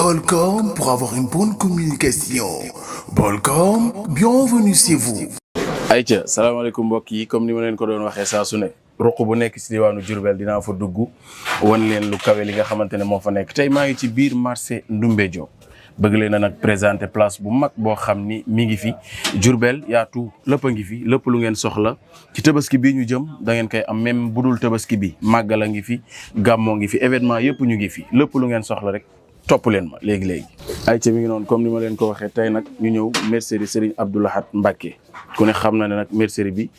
Bolcom pour avoir une bonne communication. Bolcom, bienvenue chez vous. ayca salaamaaleykum mbokk yi comme ni ma leen ko doon waxee saa su ne ruq bu nekk ci diwaanu Diourbel dinaa fa dugg wan leen lu kawe li nga xamante ne moo fa nekk tey maa ngi ci biir marché Ndoumbé Diop bëgg leen na nag présenter place bu mag boo xam ni mi ngi fi Diourbel yaatu lépp a ngi fi lépp lu ngeen soxla ci tabaski bii ñu jëm da ngeen koy am même bu dul tabaski bi màggal a ngi fi gàmmoo ngi fi événement yëpp ñu ngi fi lépp lu ngeen soxla rek topp leen ma léegi-léegi. ayca mi ngi noonu comme ni ma leen ko waxee tey nag ñu ñëw mercerie Serigne Abdou Lahad Mbacké ku ne xam na ne nag mercerie bi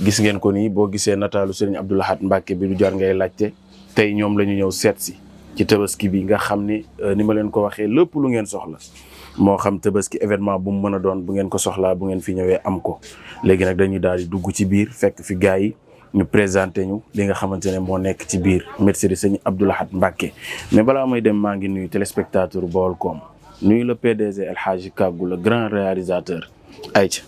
gis ngeen ko nii boo gisee nataalu Serigne Abdou Lahad Mbacké bi du jar ngay laajte tey ñoom la ñu ñëw seet si ci tabaski bi nga xam ni ni ma leen ko waxee lépp lu ngeen soxla moo xam tabaski événement bu mu mën a doon bu ngeen ko soxlaa bu ngeen fi ñëwee am ko léegi nag dañuy daal di dugg ci biir fekk fi gars yi ñu présenté ñu li nga xamante ne moo nekk ci biir mercerie Serigne Abdou Lahad Mbacké mais balaa may dem maa ngi nuyu téléspectateur Baolcom nuyu le PDG El Hadji Kagou le grand réalisateur ayca.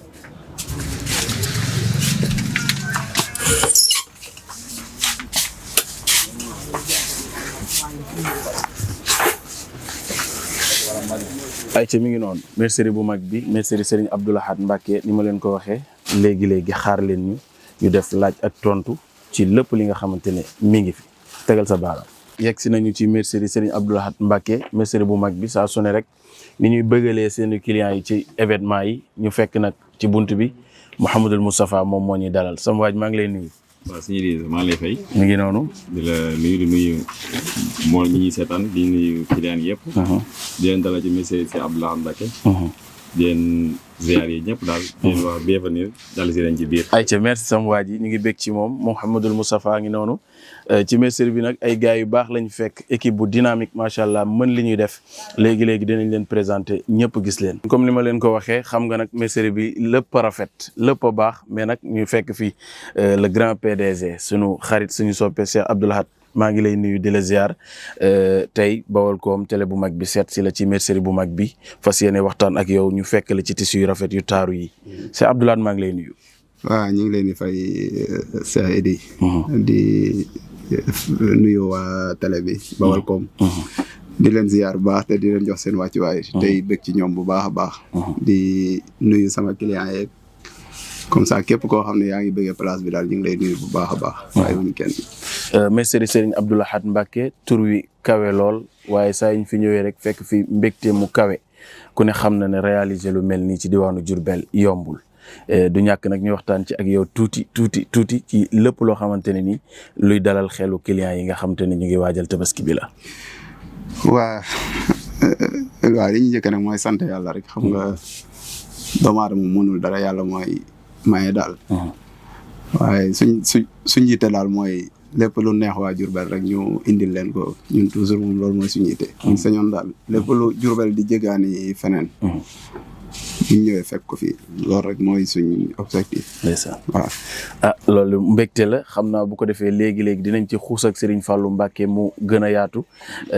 ayca mi ngi noonu mercerie bu mag bi mercerie Serigne Abdou Lahad Mbacké ni ma leen ko waxee léegi xaar leen ñu def laaj ak tontu ci lépp li nga xamante ne mi ngi fi tegal sa baaraam. yegg si nañu ci mercerie Serigne Abdou Lahad Mbacké mercerie bu mag bi saa su ne rek ni ñuy bëggalee seen clients yi ci événement yi ñu fekk nag ci bunt bi Mouhamadul Moustapha moom moo ñuy dalal sama waaj maa ngi lay nuyu. waaw suñu lii maa ngi lay fay. mi ngi noonu. di la nuyu di nuyu moo ñi ñuy seetaan di nuyu client yëpp. di leen dalal ci mercerie si Abdou Lahad Mbacké. di leen ziar yi ñëpp daal. di leen wax bienvenue daal si leen ci biir. ayca merci sama waa ji ñu ngi bég ci moom Mouhamadul Moustapha ngi noonu ci mercerie bi nag ay gars yu baax lañ fekk équipe bu dynamique macha allah mën li ñuy def léegi dinañ leen présenter ñëpp gis leen. comme ni ma leen ko waxee xam nga nag mercerie bi lépp rafet lépp a baax mais nag ñu fekk fii le grand PDG suñu xarit suñu soppe Cheikh Abdou Lahad maa ngi lay nuyu di la ziar tey Baolcom télé bu mag bi seet si la ci mercerie bu mag bi fas yéene waxtaan ak yow ñu fekk la ci tissu yu rafet yu taaru yi Cheikh Abdou Lahad maa ngi lay nuyu. waaw ñu ngi leen di fay Cheikh Idi di nuyu waa télé bi Baolcom di leen ziar bu baax te di leen jox seen wàccuwaay tey bëgg ci ñoom bu baax a baax di nuyu sama client yeeg comme ça képp koo xam ne yaa ngi bëggee place bi daal ñu ngi lay nuyu bu baax a baax waaye wuñu kenn mercerie Serigne Abdou Lahad Mbacké tur wi kawe lool waaye saa ñu fi ñëwee rek fekk fi mbégte mu kawe ku ne xam na ne réaliser lu mel nii ci diwaanu Diourbel yombul du ñàkk nag ñu waxtaan ci ak yow tuuti ci lépp loo xamante ne ni luy dalal xelu clients yi nga xamante ne ñu ngi waajal tabaski bi la. waaw li ñu njëkk nag mooy sant yàlla rek xam nga doomu aadama mënul dara yàlla mooy maye daal. waaye suñ yitte daal mooy lépp lu neex waa Diourbel rek ñu indil leen ko ñun toujours moom loolu mooy suñu yitte. ñu sañoon daal lépp lu Diourbel di jéggaani feneen. ñu ñëwee fekk ko fii loolu rek mooy suñ objectif. ndeysaan waaw. loolu mbégte la xam naa bu ko defee léegi dinañ ci xuus ak Serigne Fallou Mbacké mu gën a yaatu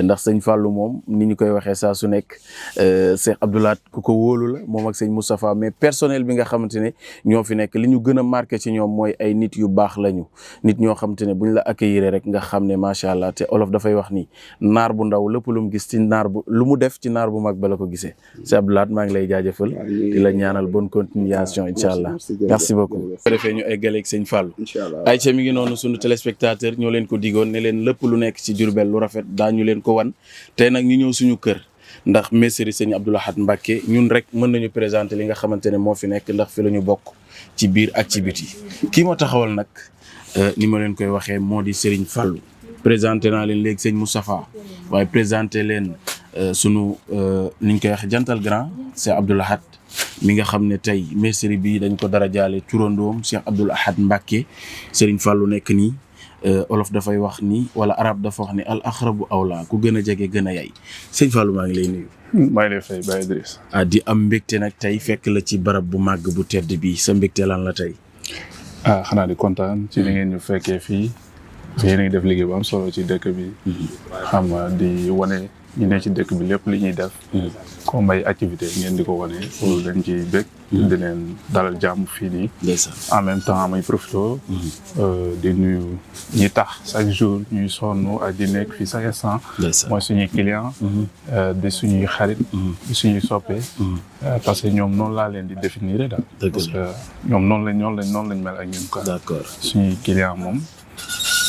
ndax sëñ Fallou moom ni ñu koy waxee saa su nekk Cheikh Abdou Lahad ku ko wóolu la moom ak sëñ Moustapha mais personnel bi nga xamante ne ñoo fi nekk li ñu gën a marqué ci ñoom mooy ay nit yu baax lañu nit ñoo xamante ne buñ la accueillir rek nga xam ne macha allah te olof dafay wax ni naar bu ndaw lépp lu mu gis ci naar bu lu mu def ci naar bu mag ba la ko gisee Cheikh Abdou Lahad maa ngi lay jaajëfal di la ñaanal bonne continuation incha allah merci beaucoup. bu ko defee ñu eggaleeg sëñ Fallou. incha allah ayca mi ngi noonu sunu téléspectateur ñoo leen ko digoon ne leen lépp lu nekk ci Diourbel lu rafet daañu leen ko wan tey nag ñu ñëw suñu kër ndax mercerie sëñ Abdou Lahad Mbacké ñun rek mën nañu présenter li nga xamante ne moo fi nekk ndax fi la ñu bokk ci biir ak ci biti kii ma taxawal nag ni ma leen koy waxee moo di Serigne Fallou présenté naa leen léegi sëñ Moustapha waaye présenté leen sunu ni ñu koy wax jantal grand c'est Abdou Lahad mi nga xam ne tey mercerie bi dañ ko dara jaale turandoom Cheikh Abdou Lahad Mbacké Serigne Fallou nekk nii olof dafay wax ni wala arab dafa wax ni al aqrabu awla ku gën a jege gën a yay sëñ Fallou maa ngi lay nuyu. maa ngi lay fay Baye Idriss. di am mbégte nag tey fekk la ci barab bu màgg bu tedd bi sa mbégte lan la tey. xanaa di kontaan ci li ngeen ñu fekkee fii yéen a ngi def liggéey bu am solo ci dëkk bi. xam nga di wane ñu ne ci dëkk bi lépp li ñuy def comme ay activité ngeen di ko wane pour leen ci bëgg di leen dalal jàmm fii nii en même temps may profito di nuyu ñi tax chaque jour ñuy sonn ak di nekk fii chaque instant mooy suñuy client di suñuy xarit di suñuy soppe parce que ñoom noonu laa leen di définir daal parce que ñoom noonu lañ mel ak ñun quoi suñuy client moom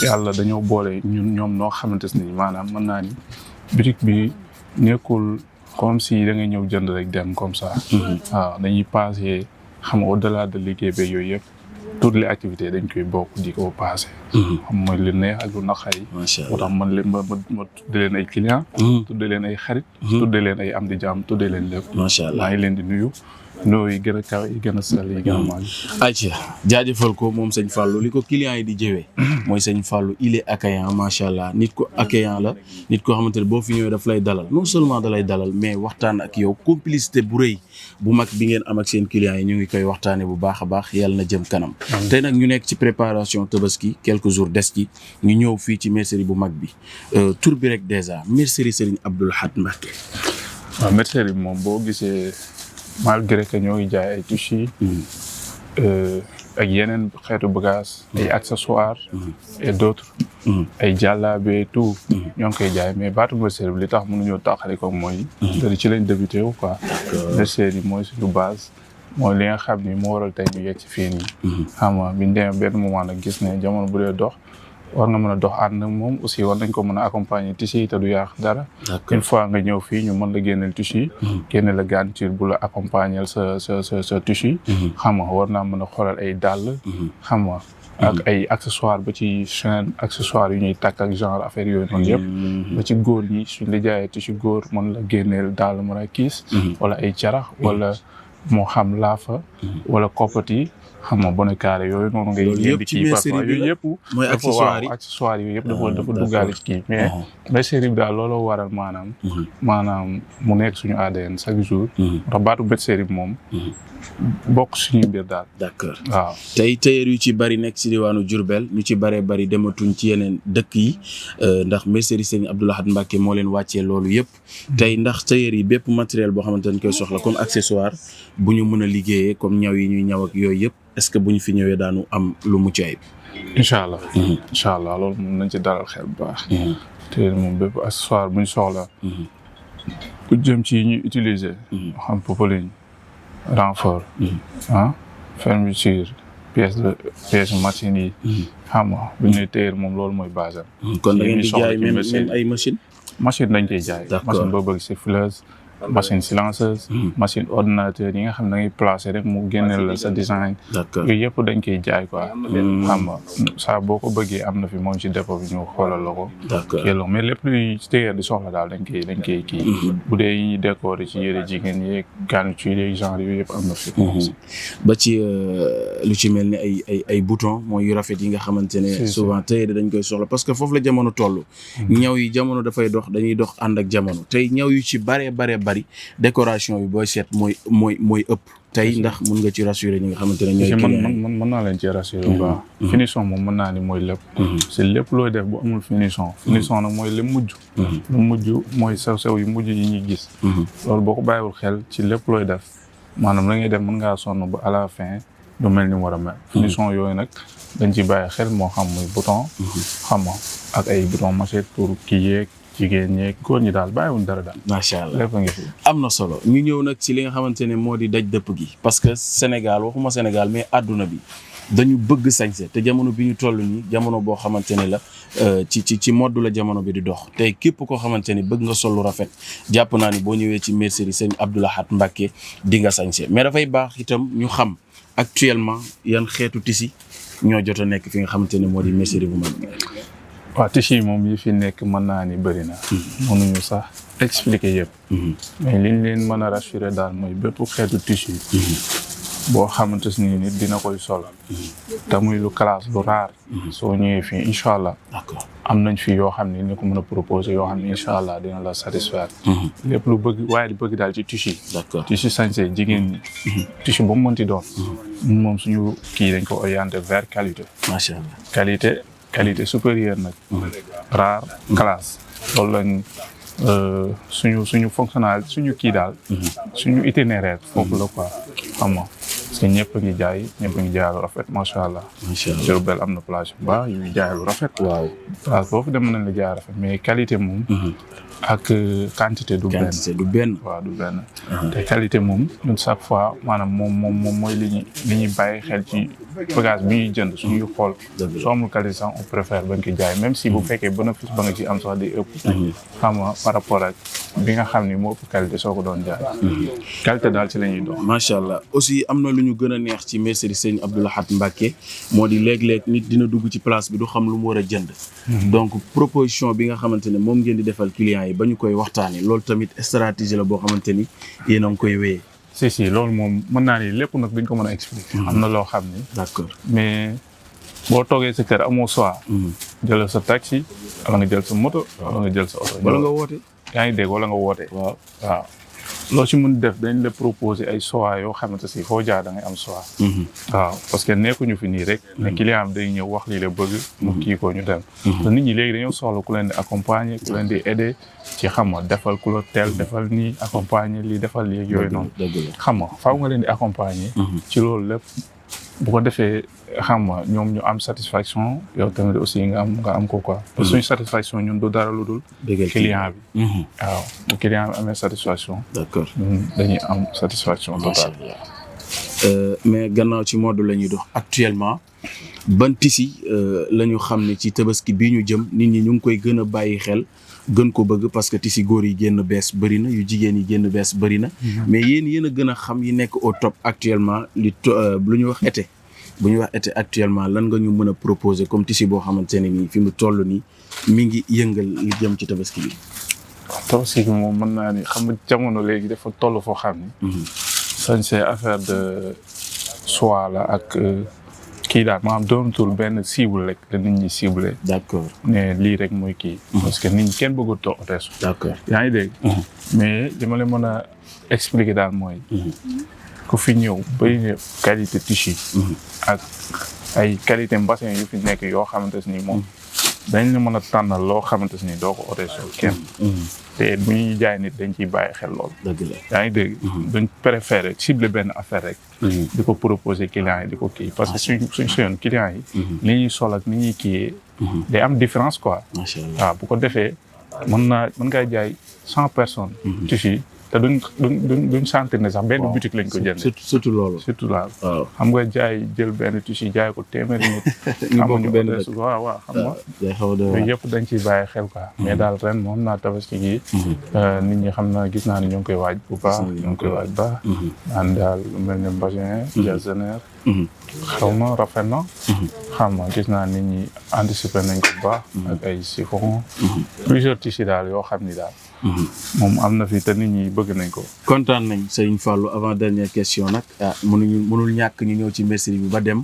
yàlla dañoo boole ñoom noo xamante ni maanaam mën naa ni boutique bi nekkul comme si da ngay ñëw jënd rek dem comme ça. waaw dañuy passé xam nga au-delà de liggéey beeg yooyu yëpp toutes les activités dañ koy bokk di ko passé. xam mooy lu neex ak lu naqari. macha allah moo tax man leen ma tuddee leen ay clients. tuddee leen ay xarit. tuddee leen ay am di jàmm tuddee leen lépp. macha allah maa ngi leen di nuyu. noo yi gën a kaw yi gën a sell yi gën a màgg. ayca jaajëfal ko moom sëñ Fallou li ko clients yi di jëwee mooy sëñ Fallou il est accueillant macha allah nit ko accueillant la nit koo xamante ne boo fi ñëwee daf lay dalal non seulement da lay dalal mais waxtaan ak yow complicité bu rëy bu mag bi ngeen am ak seen clients yi ñu ngi koy waxtaanee bu baax a baax yàlla na jëm kanam. tey nag ñu nekk ci préparation Tabaski quelques jours des ci ñu ñëw fii ci mercerie bu mag bi tur bi rek dèjà mercerie Serigne Abdou Lahad Mbacké. waaw mercerie bi moom boo gisee. malgré que ñoo ngi jaay ay tissus ak yeneen xeetu bagage ay accessoires et d'autres ay jàllaabe et tout ñoo ngi koy jaay mais baatu mercerie bi li tax mënuñoo taxali ko mooy ci lañ débuté wu quoi mercerie mooy suñu base mooy li nga xam ni moo waral tey ñu yegg ci fii nii xam nga biñ demee benn moment nag gis ne jamono bu dee dox war nga mën a dox ànd ak moom aussi war nañ ko mën a accompagner tissu yi te du yàq dara. une fois nga ñëw fii ñu mën la génneel tissu yi. génne la garniture bu la accompagner sa tissu. xam nga war naa mën a xoolal ay dàll. xam nga ak ay accessoires ba ci chaîne accessoires yu ñuy takk ak genre affaire yooyu noonu yëpp. ba ci góor ñi suñ la jaayee tissu góor mën la génneel dàll marakis wala ay carax wala moo xam laafa. wala koppati. xam nga bonne carré yooyu noonu ngay yëpp ci mercerie bi yooyu yëpp mooy accessoires yooyu yëpp dafa duggaale ci kii mais mercerie bi daal looloo waral maanaam mu nekk suñu ADN chaque jour ndax baatu mercerie bi moom bokk suñu mbir daal. d'accord waaw tey tailleur yu ci bari nekk ci diwaanu Diourbel ñu ci bari dematuñ ci yeneen dëkk yi ndax mercerie Serigne Abdou Lahad Mbacké moo leen wàccee loolu yëpp tey ndax tailleur yi bépp matériel boo xamante ne koy soxla comme accessoire bu ñu mën a liggéeyee comme ñaw yi ñuy ñaw ak yooyu yëpp est-ce que bu ñu fi ñëwee daanu am lu mucc ayib. incha allah. incha allah loolu moom nañ ci dalal xel bu baax. te moom bépp accessoire bu ñu soxla. ku jëm ci ñuy utiliser. xam popeline renfort. fermeture pièce machine yi. xam nga bu ñu nee téer moom loolu mooy base am. kon da ngeen di jaay même ay machine machine dañ koy jaay. machine boo bëgg siffleuse. machine silenceuse. machine ordinateur yi nga xam ne da ngay placer rek mu génneel la sa design. yooyu yëpp dañ koy jaay quoi. xam nga saa boo ko bëggee am na fi moom ci dépôt bi ñu xoolal la ko. d'accord mais lépp luy téye di soxla daal dañ koy kii. bu dee yi ñuy décorer ci yére jigéen yeeg garniture yeeg genre yooyu yëpp am na fi. ba ci lu ci mel ni ay bouton mooy yu rafet yi nga xamante ne. souvent téye dañ koy soxla parce que foofu la jamono toll. ñaw yi jamono dafay dox dañuy dox ànd ak jamono tey ñaw yu ci bari décoration yi booy seet mooy ëpp tey ndax mun nga ci rassurer ñi nga xamante ne ñooy mën naa leen ci rassurer bu baax finition moom mën naa ni mooy lépp c'est lépp looy def bu amul finition nag mooy li mujj lu mujj mooy sew-sew yu mujj yi ñuy gis loolu boo ko bàyyiwul xel ci lépp looy def maanaam la ngay def mën ngaa sonn ba à la fin du mel ni mu war a mel finition yooyu nag dañ ci bàyyi xel moo xam muy bouton xam nga ak ay bouton machette pour kii yeeg jigéen ñeeg góor ñi daal bàyyiwuñ dara daal. macha allah lépp ngi fi. am na solo ñu ñëw nag ci li nga xamante ne moo di daj dëpp gi parce que Sénégal waxuma Sénégal mais àdduna bi dañu bëgg sañse te jamono bi ñu toll nii jamono boo xamante ne la ci mode la jamono bi di dox tey képp koo xamante ni bëgg nga sol lu rafet jàpp naa ni boo ñëwee ci mercerie Serigne Abdou Lahad Mbacké di nga sañse mais dafay baax itam ñu xam actuellement yan xeetu tissu ñoo jot a nekk fi nga xamante ne moo di mercerie bu mag bi. waaw tissu yi moom yi fi nekk mën naa ni bëri na. mënuñu sax expliquer yëpp. mais liñ leen mën a rassurer daal mooy bépp xeetu tissu yi. boo xamante ni nit dina koy sol. te muy lu classe lu rare. soo ñëwee fii incha allah. d'accord am nañ fi yoo xam ne ni ko mën a proposer yoo xam ne incha allah dina la satisfaire. lépp lu bëgg waaye di bëgg daal ci tissu yi. d'accord tissu sañse jigéen ñi. tissu ba mu mënti doon. moom suñu kii dañ ko orienté vers qualité. macha allah qualité supérieure nag. rare classe loolu lañ suñu fonctionnel suñu kii daal. suñu itinéraire foofu la quoi xam nga parce que ñëpp a ngi jaay lu rafet macha allah. macha allah Diourbel am na plage bu baax yu jaay lu rafet. waaw plage boobu dem nañ la jaay rafet mais qualité moom. ak quantité du benn. waaw du benn. te qualité moom ñun chaque fois maanaam moom mooy li ñuy bàyyi xel ci bagage bi ñuy jënd suñuy xool. soo amul qualité sax on préfère bañ ko jaay même si bu fekkee bénéfice ba nga ci am sax di ëpp. xam nga par rapport ak bi nga xam ni moo ëpp qualité soo ko doon jaay. qualité daal ci la ñuy doon. macha allah aussi am na lu ñu gën a neex ci mercerie Serigne Abdou Lahad Mbacké moo di léeg-léeg nit dina dugg ci place bi du xam lu mu war a jënd. donc proposition bi nga xamante ne moom ngeen di defal clients yi ba ñu koy waxtaanee loolu tamit stratégie la boo xamante ni yéen a ngi koy wéyee. si loolu moom mën naa ni lépp nag duñ ko mën a expliquer. am na loo xam ni. d'accord mais boo toogee sa kër amoo choix. jëlal sa taxi wala nga jël sa moto wala nga jël sa oto. wala nga woote. yaa ngi dégg wala nga woote. waaw loo ci mën def dañ la proposer ay choix yoo xamante si foo jaar da ngay am choix. waaw parce que nekkuñu fi nii rek. mais client am day ñëw wax lii la bëgg. mu kii ko ñu dem. te nit ñi léegi dañoo soxla ku leen di accompagner ku leen di aider ci xam nga defal ku la teel defal nii accompagner lii defal lii ak yooyu noonu. xam nga faaw nga leen di accompagner. ci loolu lépp bu ko defee xam nga ñoom ñu am satisfaction yow tamit aussi nga am ko quoi. parce que suñu satisfaction ñun du dara lu dul. client bi. waaw bu client bi amee satisfaction. d'accord dañuy am satisfaction totale. mais gannaaw ci mode la ñuy dox actuellement ban tissu la ñu xam ne ci tabaski bii ñu jëm nit ñi ñu ngi koy gën a bàyyi xel gën ko bëgg parce que tissu góor yi génn bees bëri na yu jigéen yi génn bees bëri na. mais yéen a gën a xam yi nekk au top actuellement lu ñuy wax été. bu ñuy wax été actuellement lan nga ñu mën a proposer comme tissu boo xamante ne nii fi mu toll nii mi ngi yëngal li jëm ci tabaski bi. tabaski bi moom mën naa ni xam nga jamono léegi dafa toll foo xam ni. sañse affaire de choix la ak kii daal maanaam doonatul benn cible rek la nit ñi ciblé. d'accord ne lii rek mooy kii. parce que nit ñi kenn bëggut a oteesu. d'accord yaa ngi dégg. mais li ma leen mën a expliquer daal mooy. ku fi ñëw bëri na qualité tissu. ak ay qualité mbassin yu fi nekk yoo xamante ni moom. dañ la mën a tànnal loo xamante ni doo ko oteesoo kenn. te bu ñuy jaay nit dañ ciy bàyyi xel lool. dëgg la yaa ngi dégg. duñ préféré cible benn affaire rek. di ko proposer client yi di ko kii parce que suñ soyoon client yi. li ñuy sol ak ni ñuy kiiyee. day am différence quoi. macha allah waaw bu ko defee mën ngaa jaay 100 personnes. tissu te duñ sentir ne sax benn boutique lañ ko jënd. surtout loolu. surtout loolu. waaw xam nga jaay jël benn tissu jaay ko téeméeri nit. ñu bokk benn dëkk waaw xam nga. day xaw a yooyu yëpp dañ ciy bàyyi xel quoi. mais daal ren moom naa tabaski gi. nit ñi xam naa gis naa ne ñoo ngi koy waaj bu baax. ñoo ngi koy waaj baax. naan daal lu mel ne mbasin. jasneer. xaw na rafet na. xam nga gis naa nit ñi anticiper nañ ko bu baax. ak ay chiffon. plusieurs tissus daal yoo xam ni daal. moom am na fi te nit ñi bëgg nañ ko. kontaan nañ Serigne Fallou avant dernière question nag mënul ñàkk ñu ñëw ci mercerie bi ba dem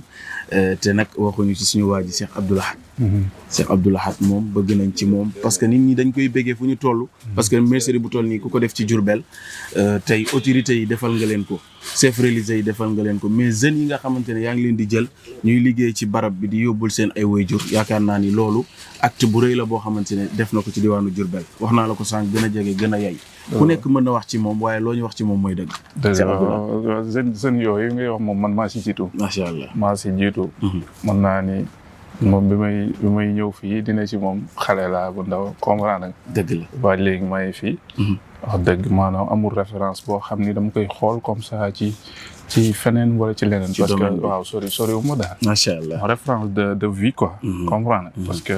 te nag waxuñu ci suñu waa ji Cheikh Abdou Lahad. Cheikh Abdou Lahad moom bëgg nañ ci moom parce que nit ñi dañ koy bëggee fu ñu toll. parce que mercerie bu toll nii ku ko def ci Diourbel tey autorités yi defal nga leen ko chefs religieux yi defal nga leen ko mais jeunes yi nga xamante ne yaa ngi leen di jël ñuy liggéey ci barab bi di yóbbul seen ay waajur yaakaar naa ni loolu acte bu rëy la boo xamante ne def na ko ci diwaanu Diourbel wax naa la ko sànq gën a jege gën a yay. ku nekk mën na wax ci moom waaye loo ñu wax ci moom mooy dëgg. dëgg jeunes yooyu ngay wax moom man maa si jiitu. macha allah maa si jiitu. mën naa ni moom bi may ñëw fii dina ci moom xale laa bu ndaw comprendre nga. dëgg la waaye léegi may fii. wax dëgg maanaam amul référence boo xam ni dama koy xool comme ça ci feneen wala ci leneen. parce que waaw sori wu ma daal. macha allah référence de vie quoi. comprendre parce que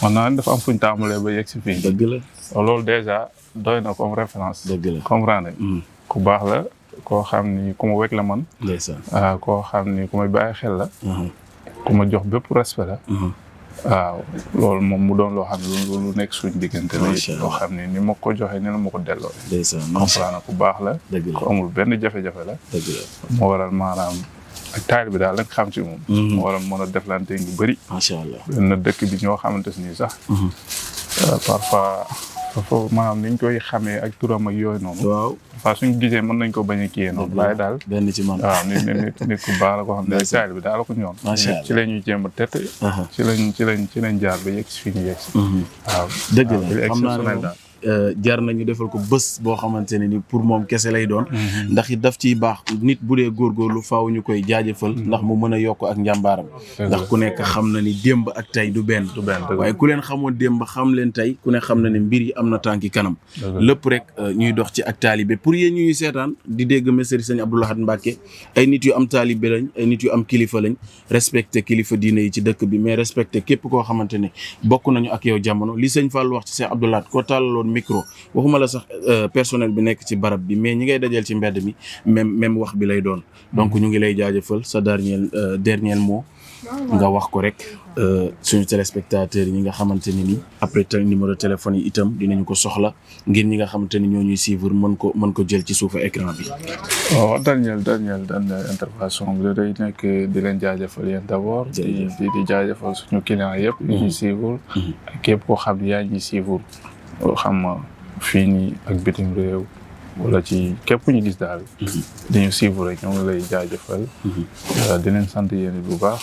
man naa dafa am fu ñu tàmbalee ba yegg si fii. dëgg la loolu déjà doy na comme référence. dëgg la comprendre ku baax la koo xam ni ku ma wekk la man. ndeysaan koo xam ni ku may bàyyi xel la. ku ma jox bépp respect la. waaw loolu moom mu doon loo xam ne lu nekk suñ diggante la. loo xam ne ni ma ko joxee ni la ma ko delloo. ndeysaan comprendre ku baax la. dëgg la ku amul benn jafe-jafe la. dëgg la moo waral maanaam ak taal bi daal lañ xam ci moom. moo waral mën a deflante ñu bëri. macha allah benn dëkk bi ñoo xamante ni sax. parfois maanaam niñ koy xamee ak turam ak yooyu noonu. waaw parfois suñ gisee mën nañ ko bañ a kiyee noonu. waaye daal benn ci man. waaw nit ku baax la ko xam ne taal bi daal la ko ñoon. macha allah ci la ñuy jéem a tette. ci lañ jaar ba yegg si fi ñu yegg si. waaw dëgg la xam naa ne jar nañu defal ko bés boo xamante ne ni pour moom kese lay doon ndax it daf ciy baax nit bu dee góorgóorlu faaw ñu koy jaajëfal ndax mu mën a yokk ak njàmbaaram ndax ku nekk xam na ni démb ak tey du benn waaye ku leen xamoon démb xam leen tey ku ne xam na ne mbir yi am na tànki kanam lépp rek ñuy dox ci ak taalibe pour yéen ñuy seetaan di dégg message sëñ Abdou Lahad Mbacké ay nit yu am taalibe lañ ay nit yu am kilifa lañ respecté kilifa diine yi ci dëkk bi mais respecté képp koo xamante ne bokk nañu ak yow jamono li sëñ Fall wax ci sëñ Abdou Lahad ko tàllaloon micro waxuma la sax personnel bi nekk ci barab bi mais ñi ngay dajal ci mbedd mi même wax bi lay doon donc ñu ngi lay jaajëfal sa dernier mot nga wax ko rek suñu téléspectateurs yi ñi nga xamante ni ni après numéro téléphone yi itam dinañu ko soxla ngir ñi nga xamante ni ñoo ñuy suivre mën ko jël ci suufu écran bi. waaw dernière intervention bi day nekk di leen jaajëfal yéen d'abord. di jaajëfal suñu clients yëpp. yi ñuy suivre. ak képp koo xam ne yaa ngi suivre xam nga fii nii ak bitim réew. wala ci képp ñu gis daal. di ñu suivre rek ñoo ngi lay jaajëfal. di leen sant yéen bu baax.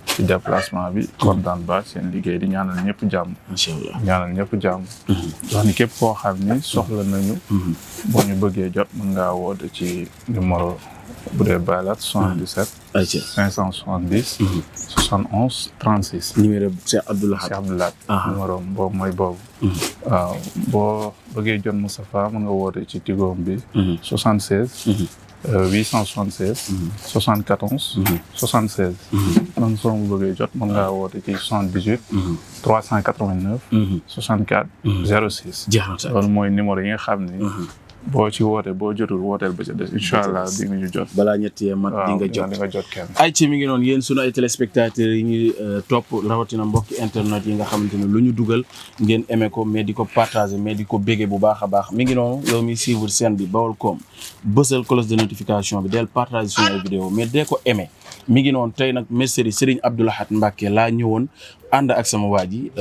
ci déplacement bi. kontaan baax seen liggéey di ñaanal ñëpp jàmm. incha allah ñaanal ñëpp jàmm. wax ni képp koo xam ni soxla nañu. boo ñu bëggee jot mën ngaa woote ci numéro bu dee Baylat 77. 570. 71 36. numéro Cheikh Abdou Lahad. numéro boobu mooy boobu. waaw boo bëggee jot Moustapha mën nga woote ci Tigo bi. 76. 876. 74. 76. man soo mu bëggee jot mën ngaa woote ci 78. 389. 64. 06. loolu mooy numéro yi nga xam ni. boo ci woote boo jotul wooteel ba ca des incha allah di nga ñu jot. balaa ñett yee mat di nga jot kenn. ay ci mi ngi noonu yéen sunu ay téléspectateurs yi ñuy topp rawatina mbokki internet yi nga xamante ne lu ñu dugal ngeen aimé ko mais di ko partagé mais di ko béggee bu baax a baax mi ngi noonu yow mi suivre chaîne bi Baolcom bësal cloche de notification bi del partagé suñu ay vidéo mais dee ko aimé mi ngi noonu tey nag meseri Serigne Abdou Lahad Mbacké laa ñëwoon ànd ak sama waa ji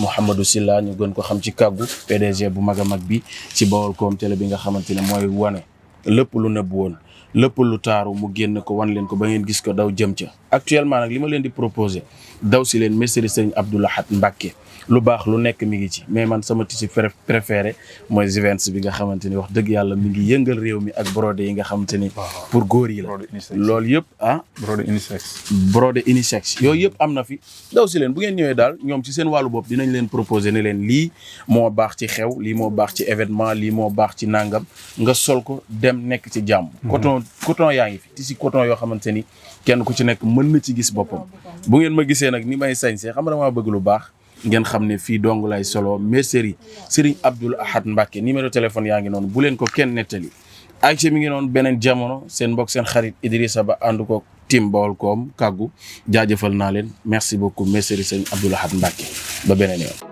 Mouhamadou Sylla ñu gën ko xam ci kàggu PDG bu mag a mag bi ci Baolcom télé bi nga xamante ne mooy wane lépp lu nëbb woon lépp lu taaru mu génn ko wan leen ko ba ngeen gis ko daw jëm ca actuellement nag li ma leen di proposer daw si leen meseri Serigne Abdou Lahad Mbacké lu baax lu nekk mi ngi ci mais man sama tissu préféré mooy Zivens bi nga xamante ni wax dëgg yàlla mi ngi yëngal réew mi ak brodé yi nga xamante ni pour góor yi la loolu yëpp brodé unisex yooyu yëpp am na fi daw si leen bu ngeen ñëwee daal ñoom ci seen wàllu bopp dinañ leen proposer ne leen lii moo baax ci xew lii moo baax ci événement lii moo baax ci nangam nga sol ko dem nekk ci jàmm coton yaa ngi fi tissu coton yoo xamante ni kenn ku ci nekk mën na ci gis boppam bu ngeen ma gisee nag ni may sañsee xam nga dama bëgg lu baax ngeen xam ne fii dong lay solo mercerie Serigne Abdou Lahad Mbacké numéro téléphone yaa ngi noonu bu leen ko kenn nettali ayca mi ngi noonu beneen jamono seen mbokk seen xarit Idrissa Ba ànd ko team Baolcom kàggu jaajëfal naa leen merci beaucoup mercerie Serigne Abdou Lahad Mbacké ba beneen yoon